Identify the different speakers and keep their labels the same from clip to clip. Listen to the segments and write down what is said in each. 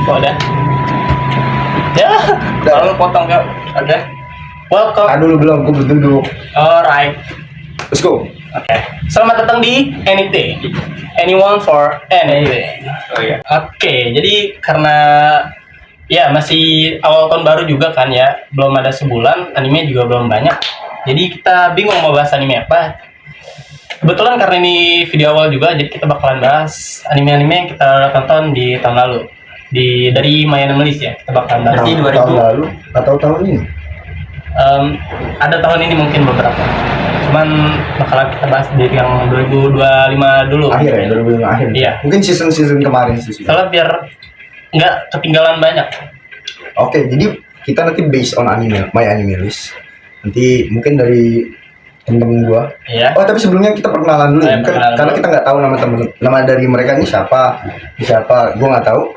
Speaker 1: Udah. Ya, kalau potong ya. Oke. Welcome.
Speaker 2: Dulu belum, gue berduduk.
Speaker 1: Alright.
Speaker 2: Let's go.
Speaker 1: Oke. Selamat datang di Anything. Anyone for anything.
Speaker 2: Oh iya.
Speaker 1: Oke, jadi karena ya masih awal tahun baru juga kan ya, belum ada sebulan, anime juga belum banyak. Jadi kita bingung mau bahas anime apa. Kebetulan karena ini video awal juga, jadi kita bakalan bahas anime-anime yang kita tonton di tahun lalu. Dari My Anime List ya, kita bakalan bahas di 2000.
Speaker 2: Tahun lalu atau tahun ini?
Speaker 1: Ada tahun ini mungkin beberapa. Cuman bakalan kita bahas di yang 2025 dulu.
Speaker 2: Akhir ya, 2025 akhir.
Speaker 1: Iya.
Speaker 2: Mungkin season kemarin sih.
Speaker 1: Soalnya biar nggak ketinggalan banyak.
Speaker 2: Oke, jadi kita nanti based on anime, My Anime List. Nanti mungkin dari temen gua.
Speaker 1: Iya.
Speaker 2: Oh, tapi sebelumnya kita perkenalan dulu ya. Karena kita nggak tahu nama dari mereka ini siapa. Gua nggak tahu.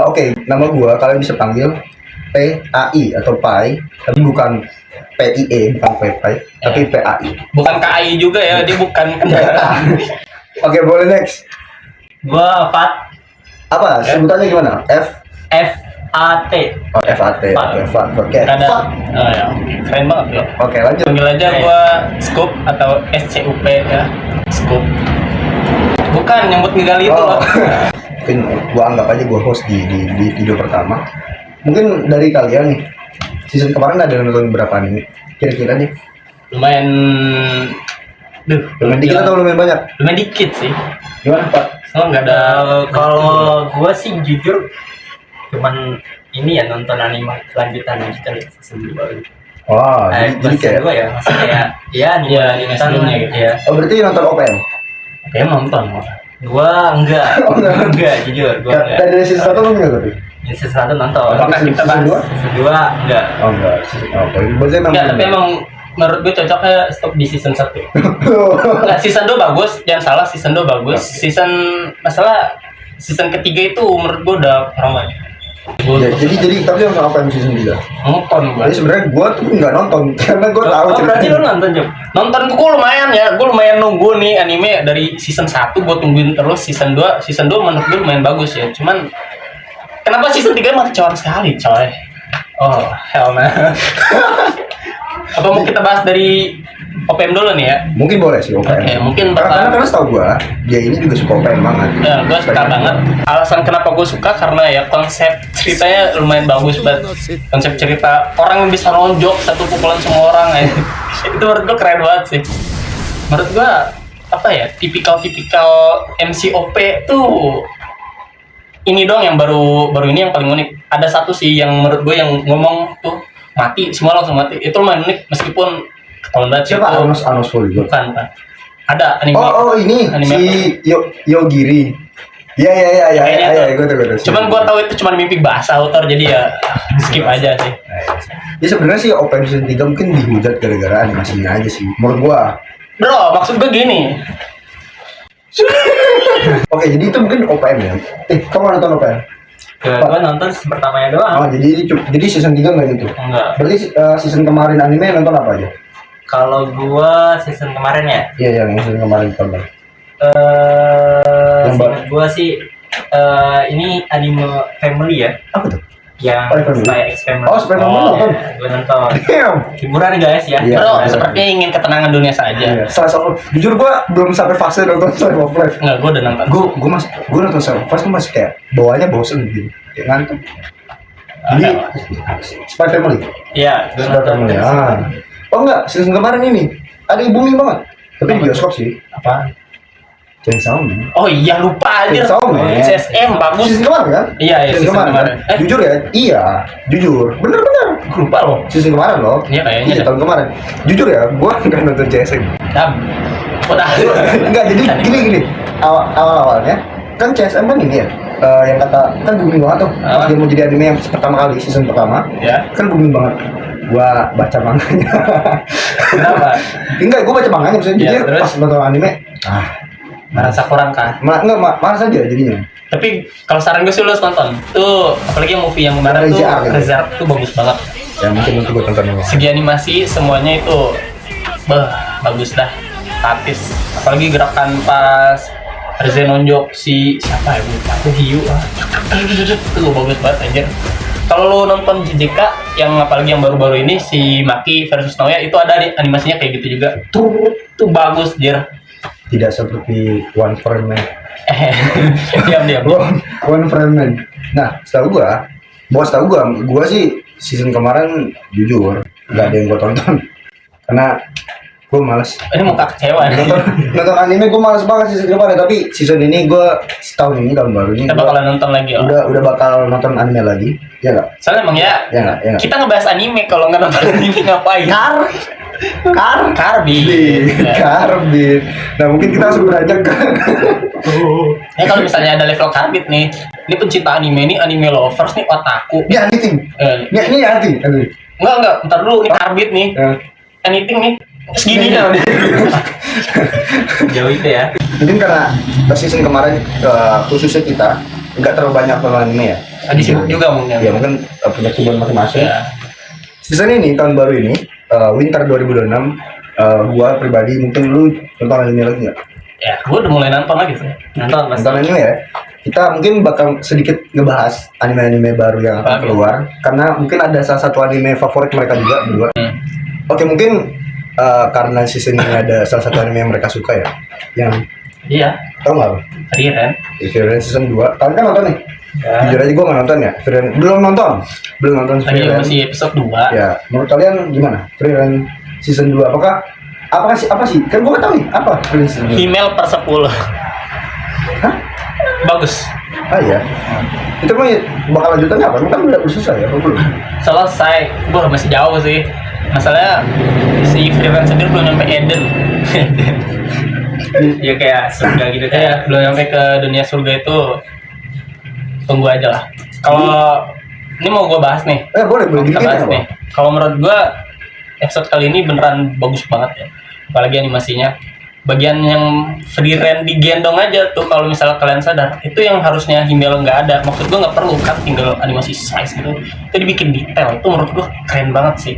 Speaker 2: Oke, nama gua kalian bisa panggil PAI atau PAI, tapi bukan PIE, bukan PAI, tapi PAI.
Speaker 1: Bukan KAI juga ya, dia bukan kendaraan.
Speaker 2: Oke, boleh next.
Speaker 1: Gua Fat.
Speaker 2: Apa sebutannya gimana?
Speaker 1: FAT.
Speaker 2: Oh, FAT. Oke, Fat. Oke.
Speaker 1: Ada. Oh ya, keren banget ya.
Speaker 2: Oke, lanjut.
Speaker 1: Panggil aja gua Scoop atau SCUP ya. Scoop. Bukan nyambut ngegali itu
Speaker 2: Oh.
Speaker 1: loh.
Speaker 2: Mungkin gua anggap aja gua host di video pertama. Mungkin dari kalian nih, season kemarin ada nonton berapa anime? Kira-kira nih.
Speaker 1: Lumayan.
Speaker 2: Lumayan dikit atau lumayan banyak?
Speaker 1: Lumayan dikit sih.
Speaker 2: Gimana, Pak?
Speaker 1: Soalnya nggak ada.
Speaker 3: Kalau gue sih jujur cuman ini ya nonton anime lanjutan season 2.
Speaker 2: Wah, jadi kayak
Speaker 3: gue ya maksudnya ya anime
Speaker 1: Iya, anime sebelumnya gitu.
Speaker 3: ya.
Speaker 2: oh, berarti nonton OPM?
Speaker 1: Kayaknya nonton.
Speaker 3: Gue enggak.
Speaker 2: Oh, enggak.
Speaker 3: Enggak jujur gue enggak.
Speaker 2: Dari season 1 lu enggak tapi?
Speaker 3: Ini season 1 nonton.
Speaker 1: Apakah
Speaker 2: Season
Speaker 1: kita bahas?
Speaker 2: dua?
Speaker 3: Season 2 enggak.
Speaker 2: Oh, enggak. Berarti memang
Speaker 1: Enggak, tapi emang menurut gue cocoknya stop di season 1. Enggak, season 2 bagus, jangan salah, season 2 bagus. Season ketiga itu menurut gue udah kurang banget.
Speaker 2: Ya, jadi tapi nonton OPM season 3.
Speaker 1: Nonton gue.
Speaker 2: Jadi sebenarnya gua tuh nggak nonton karena gua tahu
Speaker 3: Oh, berarti lu nonton Jom?
Speaker 1: Nonton gue lumayan ya, gue lumayan nunggu nih anime dari season 1 gue tungguin terus season 2 menurut gue lumayan bagus ya. Cuman kenapa season 3 mah kecewa sekali coy. Oh hell nah. Apa mau kita bahas dari OPM dulu nih ya?
Speaker 2: Mungkin boleh sih OPM.
Speaker 1: Oke, mungkin
Speaker 2: karena setahu gua dia ini juga suka OPM banget.
Speaker 1: Ya, gue suka banget. Alasan kenapa gue suka karena ya konsep ceritanya lumayan bagus banget. Konsep cerita orang yang bisa nonjok satu pukulan semua orang ya. Itu menurut gue keren banget sih. Menurut gue apa ya, tipikal MCOP tuh ini dong yang baru ini yang paling unik. Ada satu sih yang menurut gue yang ngomong tuh mati, semua langsung mati. Itu lumayan unik meskipun ketahuan banget sih.
Speaker 2: Siapa
Speaker 1: itu.
Speaker 2: Anos Hollywood?
Speaker 1: Bukan. Ada anime.
Speaker 2: Oh ini
Speaker 1: anime
Speaker 2: si Yogiri. Iya, gue tahu.
Speaker 1: Cuman gue tahu itu cuma mimpi bahasa autor, jadi ya skip aja sih.
Speaker 2: Ya sebenarnya sih OPM season 3 mungkin dihujat gara-gara animasinya aja sih. Menurut gua.
Speaker 1: Bro, maksud gue gini.
Speaker 2: Oke, jadi itu mungkin OPM ya. Kamu nonton OPM?
Speaker 3: Gue nonton season pertamanya doang.
Speaker 2: Oh, jadi season 3 enggak gitu.
Speaker 3: Enggak.
Speaker 2: Berarti season kemarin anime nonton apa aja?
Speaker 3: Kalau gua season kemarin ya,
Speaker 2: Iya, yang season kemarin tonton.
Speaker 3: seingat gua sih ini anime family ya,
Speaker 2: Apa tuh?
Speaker 3: yang
Speaker 2: Spy Family.
Speaker 3: Spy X Family.
Speaker 2: Oh, Spy Family nonton.
Speaker 3: Gua nonton.
Speaker 2: Damn.
Speaker 3: Hiburan guys ya.
Speaker 2: Iya.
Speaker 1: Bro, sepertinya ingin ketenangan dunia saja.
Speaker 2: Iya. Slice of Life. Jujur gua belum sampai fase nonton Slice of Life.
Speaker 1: Enggak, gue udah nonton.
Speaker 2: Gue nonton Slice of Life tuh masih kayak bawahnya bosen gitu. Kayak ngantuk. Jadi Spy Family.
Speaker 3: Iya, gua
Speaker 2: Spy
Speaker 3: nonton.
Speaker 2: Family. Oh enggak, season kemarin ini ada yang booming banget. Tapi di bioskop sih.
Speaker 1: Apa?
Speaker 2: Chainsaw Man.
Speaker 1: Oh iya, lupa aja.
Speaker 2: Chainsaw Man.
Speaker 1: CSM bagus.
Speaker 2: Season kemarin kan?
Speaker 1: Iya, season kemarin.
Speaker 2: Jujur ya? Iya, jujur. Bener.
Speaker 1: Lupa loh.
Speaker 2: Season kemarin loh.
Speaker 1: Iya, kayaknya
Speaker 2: Iya,
Speaker 1: dah.
Speaker 2: tahun kemarin. Jujur ya, gua nggak nonton CSM.
Speaker 1: Udah.
Speaker 2: Enggak, jadi gini. Awal-awalnya kan CSM kan ini ya. Yang kata kan booming banget tuh. Pas dia mau jadi anime yang pertama kali season pertama.
Speaker 1: Ya.
Speaker 2: Kan booming banget. Gua baca manganya.
Speaker 1: Kenapa?
Speaker 2: Enggak, gua baca manganya maksudnya.
Speaker 1: Ya,
Speaker 2: Jadi
Speaker 1: terus?
Speaker 2: pas nonton anime,
Speaker 1: Merasa kurang kah?
Speaker 2: malas aja jadinya.
Speaker 1: Tapi kalau saran gue sih lu harus nonton. Tuh, apalagi yang movie yang kemarin tuh
Speaker 2: Reserve.
Speaker 1: Reserve tuh bagus banget.
Speaker 2: Ya mungkin nanti gua tonton dulu.
Speaker 1: Segi animasi semuanya itu bagus dah. Artis. Apalagi gerakan pas Harusnya nonjok si siapa ya, aku Hiu itu bagus banget anjir. Kalau lu nonton JJK yang apalagi yang baru-baru ini si Maki versus Naoya itu ada animasinya kayak gitu juga tuh bagus jir.
Speaker 2: Tidak seperti One Frame Man.
Speaker 1: diam
Speaker 2: One Frame Man. Nah, setahu gua sih season kemarin jujur nggak ada yang gua tonton karena gue malas.
Speaker 1: Ini muka kecewa nih.
Speaker 2: Nonton anime gue malas banget season kemarin, tapi season ini gue tahun baru ini
Speaker 1: kita bakalan nonton lagi lah.
Speaker 2: Udah bakal nonton anime lagi, ya nggak?
Speaker 1: Soalnya emang ya
Speaker 2: nggak?
Speaker 1: Kita ngebahas anime, kalau nggak nonton anime ngapain? Karbit.
Speaker 2: Nah mungkin kita langsung beranjak ke
Speaker 1: Ya kalau misalnya ada level Karbit nih, ini pencinta anime nih, anime lovers nih, otaku.
Speaker 2: Ini anything. Ini anything.
Speaker 1: Enggak, bentar dulu, ini Karbit nih. Anything nih. Segini ya
Speaker 3: jauh itu ya.
Speaker 2: Mungkin karena season kemarin khususnya kita nggak terlalu banyak nonton anime ya.
Speaker 1: Tadi sibuk juga mungkin.
Speaker 2: Ya mungkin punya kesibukan masing-masing.
Speaker 1: Ya.
Speaker 2: Season ini tahun baru ini winter 2026 gua pribadi mungkin lu nonton anime lagi nggak?
Speaker 1: Ya, gua udah mulai nonton lagi sih. Nonton
Speaker 2: Anime ya. Kita mungkin bakal sedikit ngebahas anime-anime baru yang akan keluar karena mungkin ada salah satu anime favorit mereka juga berdua. Oke, mungkin karena season ini ada salah satu anime yang mereka suka ya, yang tau nggak? Frieren season 2. Kalian kan nonton nih? Ya. Jujur aja gue nggak nonton ya. Frieren belum nonton
Speaker 1: Frieren. Masih episode 2.
Speaker 2: Ya, menurut kalian gimana? Frieren season 2 apa sih? Kan gue nggak tahu nih apa Frieren season 2.
Speaker 1: Himmel per 10.
Speaker 2: Hah?
Speaker 1: Bagus.
Speaker 2: Ah iya. Itu mah bakal lanjutannya apa? Kan udah selesai ya? Belum?
Speaker 1: Selesai. Masih jauh sih. Masalahnya si Frieren sendiri belum nyampe Eden.
Speaker 3: Ya kayak surga gitu
Speaker 1: Kayak belum nyampe ke dunia surga itu. Tunggu aja lah. Kalau ini mau gue bahas nih.
Speaker 2: Boleh
Speaker 1: Kita
Speaker 2: dikit
Speaker 1: bahas
Speaker 2: ya,
Speaker 1: nih. Kalau menurut gue episode kali ini beneran bagus banget ya. Apalagi animasinya. Bagian yang Frieren digendong aja tuh, kalau misalnya kalian sadar, itu yang harusnya Himmel nggak ada. Maksud gue nggak perlu kan, tinggal animasi size gitu. Itu dibikin detail, itu menurut gue keren banget sih.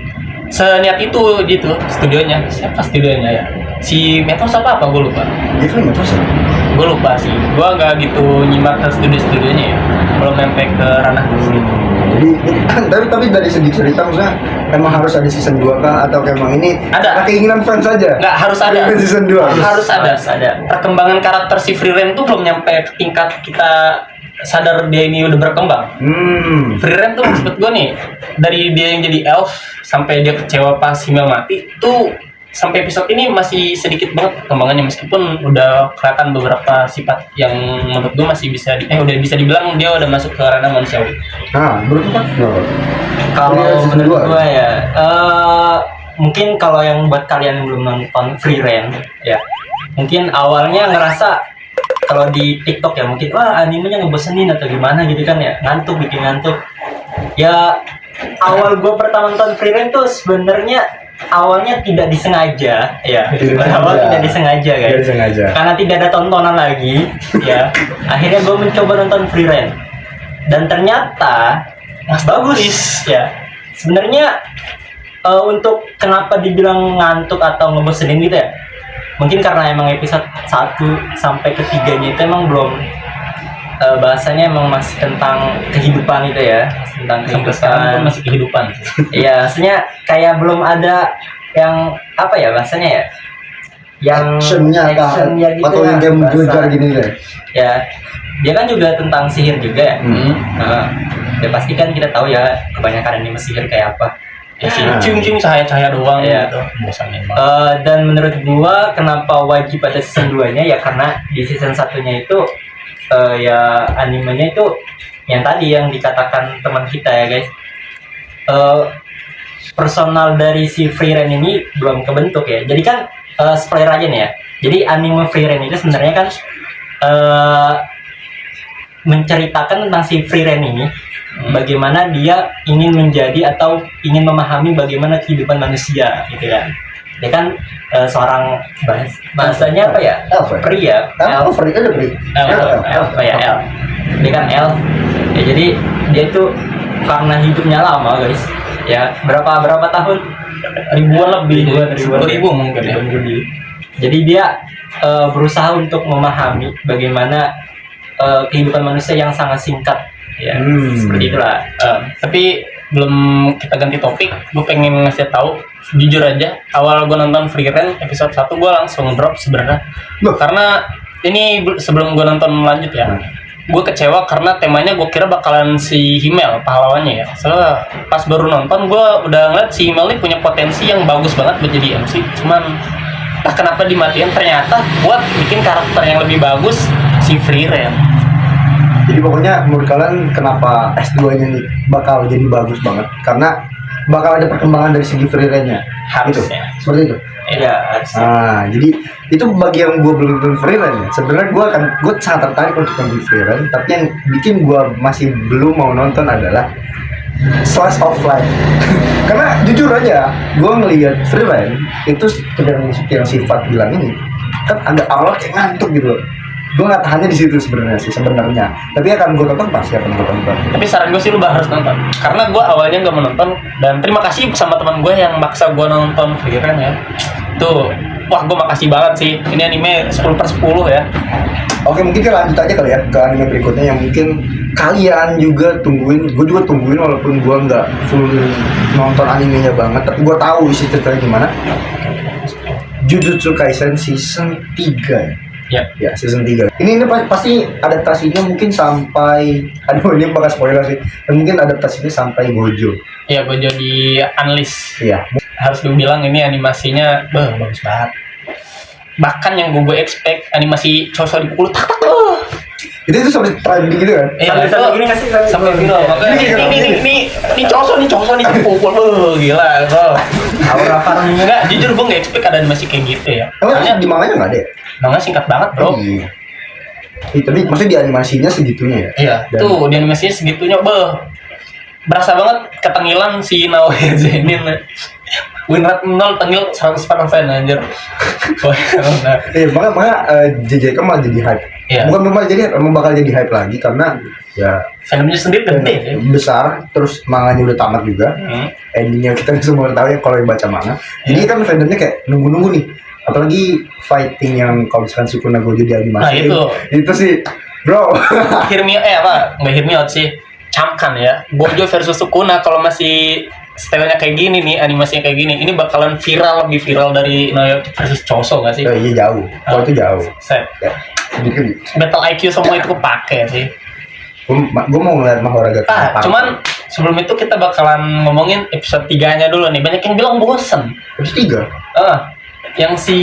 Speaker 1: Seniat itu gitu studionya. Siapa studionya ya? Si Metos apa gue lupa.
Speaker 2: Dia kan Metos ya?
Speaker 1: Gue lupa sih. Gue nggak gitu nyimak ke studionya ya. Belum sampai ke ranah sih.
Speaker 2: Jadi tapi dari segi cerita maksudnya emang harus ada season 2 kah atau emang ini
Speaker 1: ada
Speaker 2: keinginan fans saja?
Speaker 1: Nggak, harus ada
Speaker 2: season 2.
Speaker 1: Harus ada. Perkembangan karakter si Frieren tuh belum nyampe ke tingkat kita sadar dia ini udah berkembang. Frieren tuh maksud gue nih, dari dia yang jadi elf sampai dia kecewa pas Himmel mati tuh, sampai episode ini masih sedikit banget perkembangannya, meskipun udah kelihatan beberapa sifat yang menurut gue masih bisa udah bisa dibilang dia udah masuk ke ranah manusiawi.
Speaker 2: Menurut apa?
Speaker 3: Kalau menurut gue ya mungkin kalau yang buat kalian yang belum nonton Frieren ya, mungkin awalnya ngerasa kalau di TikTok ya mungkin animenya ngebosenin atau gimana gitu kan ya, bikin ngantuk ya. Awal gue pertama nonton Frieren tuh sebenarnya awalnya tidak disengaja ya. Tidak disengaja guys. Karena tidak ada tontonan lagi ya. Akhirnya gue mencoba nonton Frieren dan ternyata bagus ya. Sebenarnya untuk kenapa dibilang ngantuk atau ngebosenin gitu ya, mungkin karena emang episode 1 sampai ke 3-nya itu emang belum bahasanya emang masih tentang kehidupan itu ya, tentang kehidupan.
Speaker 1: Masih kehidupan.
Speaker 3: Iya, maksudnya kayak belum ada yang apa ya bahasanya ya, yang
Speaker 2: actionnya gitu atau yang game gelar gini deh.
Speaker 3: Ya, dia kan juga tentang sihir juga ya. Ya pasti kan kita tahu ya kebanyakan anime sihir kayak apa.
Speaker 1: Ya sih, cium-cium cahaya-cahaya doang gitu.
Speaker 3: Bosanin banget. Dan menurut gua kenapa wajib ada season 2-nya ya, karena di season 1-nya itu ya animenya itu yang tadi yang dikatakan teman kita ya guys, personal dari si Frieren ini belum kebentuk ya. Jadi kan spoiler aja nih ya, jadi anime Frieren itu sebenarnya kan menceritakan tentang si Frieren ini, bagaimana dia ingin menjadi atau ingin memahami bagaimana kehidupan manusia gitu kan. Dia kan seorang bahasanya apa ya? Pria. Elf. Dia kan elf. Ya jadi dia itu karena hidupnya lama guys. Ya berapa tahun? Ribuan lebih.
Speaker 1: Ribu mungkin ya.
Speaker 3: Jadi dia berusaha untuk memahami bagaimana kehidupan manusia yang sangat singkat ya. Seperti itulah.
Speaker 1: Tapi belum kita ganti topik, gue pengen ngasih tahu jujur aja, awal gue nonton Free Ren episode 1 gue langsung drop sebenarnya. Karena ini sebelum gue nonton lanjut ya, gue kecewa karena temanya gue kira bakalan si Himmel pahlawannya ya. Soalnya pas baru nonton gue udah ngeliat si Himmel ini punya potensi yang bagus banget buat jadi MC, cuman entah kenapa dimatiin, ternyata buat bikin karakter yang lebih bagus si Free Ren.
Speaker 2: Jadi pokoknya menurut kalian kenapa S2-nya nih bakal jadi bagus banget? Karena bakal ada perkembangan dari segi Free Ren-nya.
Speaker 1: Harusnya.
Speaker 2: Gitu. Seperti itu.
Speaker 3: Iya.
Speaker 2: Nah, jadi itu bagi yang gue belum nonton Free Ren ya. Sebenarnya gue sangat tertarik untuk nonton Free Ren, tapi yang bikin gue masih belum mau nonton adalah Slice of Life. Karena jujur aja, gue ngelihat Free Ren itu seperti yang sifat bilang ini kan agak awal kayak ngantuk gitu loh. Gue nggak tahannya di situ sebenarnya. Tapi akan gue tonton pasti akan gue tonton.
Speaker 1: Tapi saran gue sih lu harus nonton. Karena gue awalnya nggak menonton, dan terima kasih sama teman gue yang maksa gue nonton Free Ren ya. Tuh, wah gue makasih banget sih. Ini anime 10/10 ya.
Speaker 2: Oke, mungkin kita lanjut aja kali ya ke anime berikutnya yang mungkin kalian juga tungguin. Gue juga tungguin walaupun gue nggak full nonton animenya banget, tapi gue tahu isi ceritanya gimana. Jujutsu Kaisen season 3
Speaker 1: Ya.
Speaker 2: Ya, season 3. Ini pasti adaptasinya mungkin sampai, aduh ini bakal spoiler sih. Dan mungkin adaptasinya sampai Gojo.
Speaker 1: Ya, gue jadi unleash.
Speaker 2: Iya.
Speaker 1: Harus gue bilang ini animasinya bagus banget. Bahkan yang gue expect animasi cowok dipukul tak.
Speaker 2: Itu sampai trending gitu kan?
Speaker 3: Sampai gini nggak sih?
Speaker 1: Sampai viral. Makanya ini cowok nih dipukul. Gila, bro.
Speaker 3: Aura farming
Speaker 1: Enggak, jujur gue nggak expect ada animasi kayak gitu ya.
Speaker 2: Soalnya di manganya nggak ada ya?
Speaker 1: Manga singkat banget, bro.
Speaker 2: Iya. Tapi maksudnya di animasinya segitunya ya?
Speaker 1: Iya, tuh di animasinya segitunya, berasa banget ketengilan si Naoya Zenin. Win rate 0, tengil 100% anjir.
Speaker 2: Iya, makanya JJK malah jadi hype.
Speaker 1: Iya.
Speaker 2: Bukan malah jadi hype, emang bakal jadi hype lagi karena ya
Speaker 1: fandomnya sendiri gede ya.
Speaker 2: besar, terus manganya udah tamat juga. Endingnya kita semua tahu ya kalau yang baca manga. Jadi kan fandomnya kayak nunggu-nunggu nih. Apalagi fighting yang kalau misalkan Sukuna Gojo di animasi.
Speaker 1: Nah,
Speaker 2: itu sih, bro.
Speaker 1: Nggak Hear Me Out sih. Camkan ya. Gojo versus Sukuna kalau masih stylenya kayak gini nih, animasinya kayak gini, ini bakalan viral, lebih viral dari Naoya versus Choso nggak sih?
Speaker 2: Iya jauh. Kalau itu jauh.
Speaker 1: Set.
Speaker 2: Ya, sedikit.
Speaker 1: Battle IQ semua itu kepake sih.
Speaker 2: Gue mau ngeliat Mahoraga.
Speaker 1: Cuman sebelum itu kita bakalan ngomongin episode 3-nya dulu nih. Banyak yang bilang bosen.
Speaker 2: Episode 3?
Speaker 1: Yang si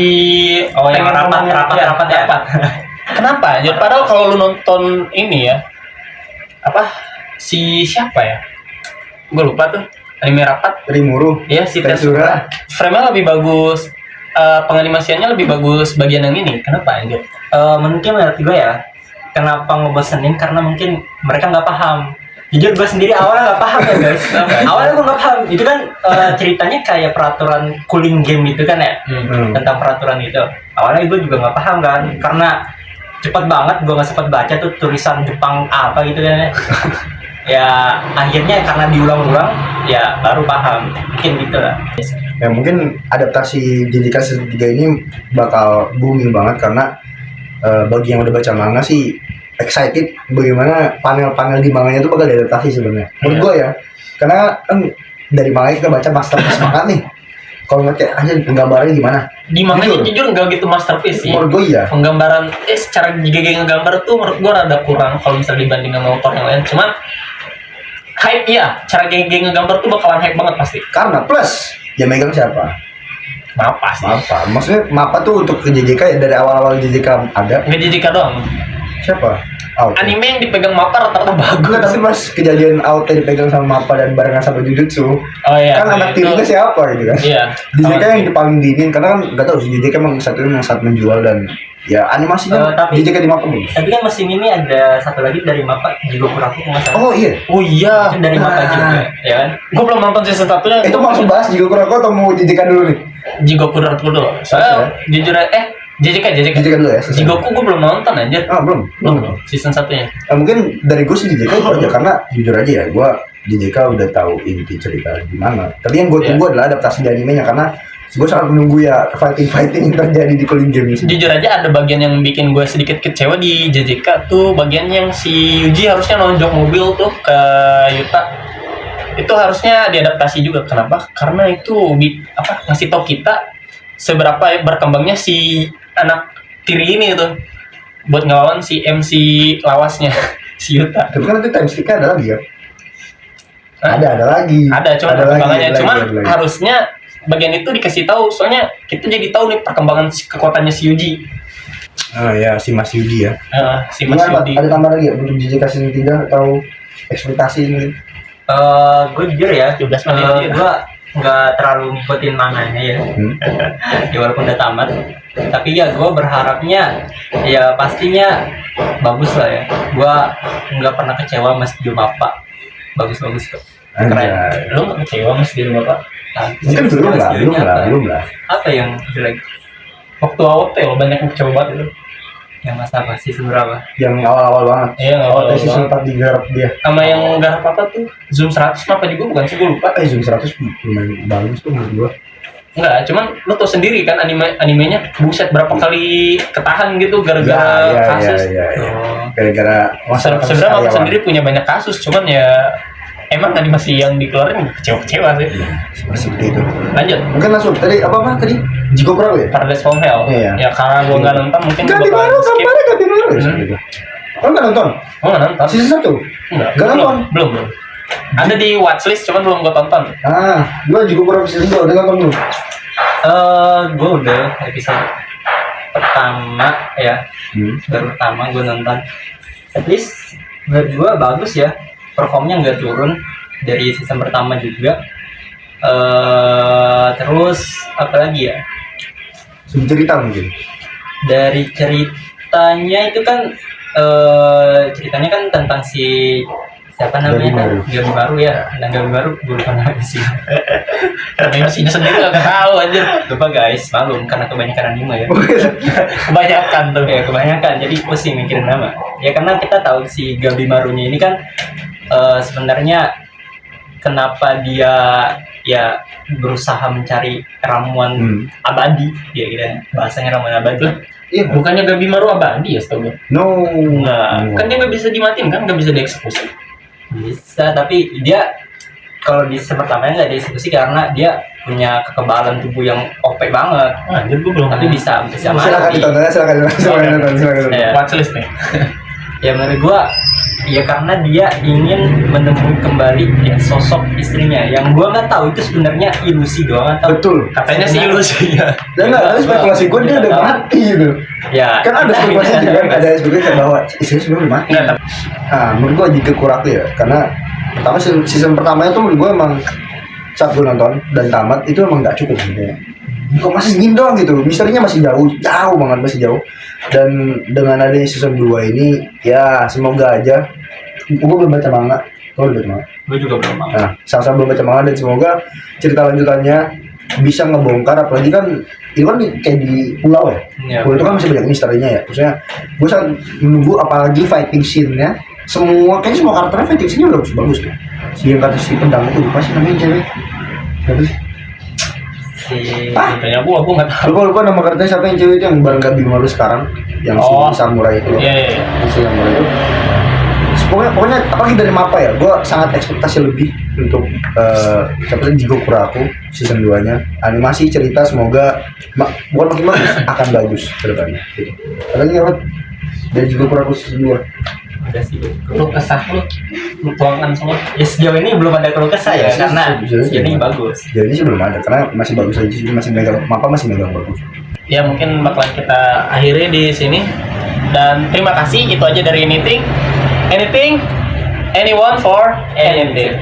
Speaker 3: yang rapat ya.
Speaker 1: Kenapa? Ya padahal kalau lu nonton ini ya, si siapa ya? Gue lupa tuh. Anime rapat.
Speaker 2: Rimuru.
Speaker 1: Iya, si Tetsura. Frame-nya lebih bagus. Penganimasiannya lebih bagus bagian yang ini. Kenapa anjir?
Speaker 3: Mungkin menurut gue ya, kenapa ngebosenin karena mungkin mereka nggak paham. Jujur gue sendiri awalnya nggak paham ya guys. Awalnya gue nggak paham. Itu kan ceritanya kayak peraturan cooling game gitu kan ya, tentang peraturan itu. Awalnya gue juga nggak paham kan, karena cepet banget gue nggak sempat baca tuh tulisan Jepang apa gitu kan ya. Ya akhirnya karena diulang-ulang ya baru paham. Mungkin gitu lah.
Speaker 2: Ya mungkin adaptasi JJK season 3 ini bakal booming banget karena bagi yang udah baca manga sih excited bagaimana panel-panel di manganya itu bakal diadaptasi sebenarnya. Menurut gue ya, karena kan dari manga kita baca masterpiece banget nih. Kalau nggak kayak aja penggambarannya gimana?
Speaker 1: Di manganya jujur nggak gitu masterpiece sih.
Speaker 2: Menurut gue iya.
Speaker 1: Penggambaran secara GG ngegambar tuh menurut gue rada kurang kalau misalnya dibanding sama author yang lain. Cuman hype iya, cara GG ngegambar tuh bakalan hype banget pasti.
Speaker 2: Karena plus yang megang siapa?
Speaker 1: Mappa sih.
Speaker 2: Maksudnya Mappa tuh untuk ke JJK ya dari awal-awal JJK ada.
Speaker 1: Nggak JJK doang.
Speaker 2: Siapa?
Speaker 1: Anime yang dipegang Mappa rata-rata bagus.
Speaker 2: Enggak, tapi pas kejadian Aote dipegang sama Mappa dan barengan sama Jujutsu.
Speaker 1: Oh iya.
Speaker 2: Kan anak tirinya siapa gitu kan?
Speaker 1: Iya.
Speaker 2: JJK yang paling dingin karena kan enggak tahu sih JJK emang satunya yang sangat menjual dan ya animasinya JJK di Mappa bagus.
Speaker 3: Tapi kan musim ini ada satu lagi dari Mappa Jigoku Raku nggak salah.
Speaker 2: Oh iya.
Speaker 1: Oh iya.
Speaker 3: Itu dari Mappa juga, ya kan?
Speaker 1: Gue belum nonton season 1-nya.
Speaker 2: Itu langsung bahas Jigoku Raku atau mau JJK dulu nih?
Speaker 1: Jigoku Raku dulu. Soalnya jujur JJK
Speaker 2: dulu ya.
Speaker 1: Jigoku gue belum nonton anjir.
Speaker 2: Belum.
Speaker 1: Season 1-nya.
Speaker 2: Mungkin dari gue sih JJK itu aja karena jujur aja ya gue JJK udah tahu inti cerita gimana. Tapi yang gue tunggu adalah adaptasi di animenya karena Gue sangat menunggu ya fighting yang terjadi di Calling Game ini.
Speaker 1: Jujur aja ada bagian yang bikin gue sedikit kecewa di JJK tuh, bagian yang si Yuji harusnya nonjok mobil tuh ke Yuta. Itu harusnya diadaptasi juga. Kenapa? Karena itu ngasih tau kita seberapa berkembangnya si anak tiri ini tuh buat ngelawan si MC lawasnya si Yuta.
Speaker 2: Tapi kan itu time skip-nya ada lagi ya?
Speaker 1: Hah?
Speaker 2: Ada lagi.
Speaker 1: Ada, cuman perkembangannya. Cuman harusnya bagian itu dikasih tahu, soalnya kita jadi tahu nih perkembangan kekuatannya si Yuji.
Speaker 2: Oh ya, si Mas Yudi ya.
Speaker 1: Si Mas Yuji.
Speaker 2: Ada tambah lagi ya untuk JJK season 3 atau ekspektasi ini?
Speaker 3: Gue jujur ya,
Speaker 1: 17 menit aja.
Speaker 3: gue nggak terlalu ngikutin manganya ya. Ya walaupun udah tamat, tapi ya gue berharapnya ya pastinya bagus lah ya. Gue nggak pernah kecewa mas di Mapa, bagus kok. Keren.
Speaker 2: Anjay.
Speaker 1: Lu nggak kecewa Mas di Mapa?
Speaker 2: Mungkin belum lah.
Speaker 3: Apa yang jelek?
Speaker 1: Waktu awal tuh banyak yang kecewa banget itu.
Speaker 3: Yang mas apa sih seberapa?
Speaker 2: Yang awal-awal banget.
Speaker 1: Iya, awal-awal
Speaker 2: season
Speaker 1: banget.
Speaker 2: 4 digarap dia.
Speaker 1: Sama yang garap apa tuh? Zoom 100 apa juga bukan sih, gue lupa.
Speaker 2: Zoom 100 lumayan bagus tuh menurut gua.
Speaker 1: Enggak, cuman lu tau sendiri kan animenya buset berapa kali ketahan gitu gara-gara kasus.
Speaker 2: Iya.
Speaker 1: Oh.
Speaker 2: Gara-gara
Speaker 1: Sebenarnya Mapa sendiri punya banyak kasus, cuman ya emang animasi yang dikeluarin kecewa-kecewa sih.
Speaker 2: Seperti itu.
Speaker 1: Lanjut.
Speaker 2: Mungkin langsung tadi apa tadi? Jiko Pro ya?
Speaker 1: Paradise from Hell.
Speaker 2: Iya.
Speaker 1: Ya karena gua nggak nonton mungkin
Speaker 2: Ganti
Speaker 1: gua
Speaker 2: baru,
Speaker 1: skip.
Speaker 2: ganti baru. Gitu. Oh nggak nonton?
Speaker 1: Oh nggak nonton.
Speaker 2: Season 1?
Speaker 1: Enggak.
Speaker 2: Nggak nonton?
Speaker 1: Belum. Ada di watchlist cuman belum gua tonton.
Speaker 2: Gua Jiko Pro season 2 udah nonton belum?
Speaker 3: Gue udah episode pertama ya, baru pertama gue nonton. At least menurut gue bagus ya, performnya nggak turun dari season pertama juga. Terus apa lagi ya?
Speaker 2: Cerita mungkin.
Speaker 3: Dari ceritanya itu kan ceritanya kan tentang si siapa namanya? Gabi Baru ya. Dan Gabi Baru gue lupa namanya sih.
Speaker 1: Animasinya sendiri nggak tahu anjir.
Speaker 3: Lupa guys, malum karena kebanyakan anime ya.
Speaker 1: Kebanyakan tuh.
Speaker 3: Ya kebanyakan, jadi pusing mikirin nama. Ya karena kita tahu si Gabi Marunya ini kan sebenarnya kenapa dia ya berusaha mencari ramuan abadi, ya gitu ya. Bahasanya ramuan abadi.
Speaker 2: Iya,
Speaker 1: Bukannya Gabi Maru abadi ya setahu gue.
Speaker 2: no.
Speaker 1: Kan dia nggak bisa dimatiin kan, nggak bisa dieksekusi.
Speaker 3: Bisa, tapi dia kalau di season pertamanya nggak dieksekusi karena dia punya kekebalan tubuh yang OP banget.
Speaker 1: Anjir gue belum.
Speaker 3: Tapi bisa
Speaker 2: Silakan
Speaker 3: mati.
Speaker 2: ditonton, silakan nonton.
Speaker 3: Ya.
Speaker 1: Watchlist nih.
Speaker 3: Ya menurut gua ya karena dia ingin menemui kembali ya sosok istrinya yang gua nggak tahu itu sebenarnya ilusi doang atau
Speaker 2: Betul.
Speaker 1: Katanya sih ilusi ya.
Speaker 2: Dan ada spekulasi gue dia udah mati gitu.
Speaker 3: ya
Speaker 2: Kan ada spekulasi juga, ada spekulasi bahwa istrinya sebenarnya udah mati.
Speaker 1: Enggak, tapi
Speaker 2: Menurut gue jika kurang ya, karena pertama season pertamanya tuh menurut gue emang saat gue nonton dan tamat itu emang nggak cukup sebenarnya. Kok masih segini doang gitu, misterinya masih jauh banget, masih jauh. Dan dengan adanya season 2 ini, ya semoga aja. Gue belum baca manga, gue belum baca manga.
Speaker 3: gua juga belum mau.
Speaker 2: Nah, sama-sama belum baca manga dan semoga cerita lanjutannya bisa ngebongkar, apalagi kan itu kan kayak di pulau ya.
Speaker 3: Iya.
Speaker 2: Pulau itu kan masih banyak misterinya ya. Maksudnya gue sangat menunggu apalagi fighting scene-nya. Kayaknya semua karakternya fighting scene-nya udah bagus tuh. Si yang kata si pedang itu lupa sih namanya cewek. Siapa sih?
Speaker 1: tanya gua nggak tahu.
Speaker 2: Lupa nama karakternya siapa yang cewek itu yang bareng Gabi Maru sekarang, yang si samurai itu loh.
Speaker 1: Iya.
Speaker 2: Si samurai itu. Pokoknya apalagi dari Mapa ya, gue sangat ekspektasi lebih untuk seperti Jigo Kuraku season 2-nya. Animasi, cerita semoga bukan makin bagus, akan bagus ke depannya gitu. Apalagi apa dari Jigo Kuraku season 2.
Speaker 3: Udah sih.
Speaker 1: Lu kesah lu tuangkan semua.
Speaker 3: Ya sejauh ini belum ada keluh kesah ya, karena sejauh ini bagus.
Speaker 2: Jadi ini sih belum ada karena masih bagus aja sih, masih megang Mapa masih megang bagus.
Speaker 1: Ya mungkin bakalan kita akhiri di sini. Dan terima kasih, itu aja dari anything, anyone for anything.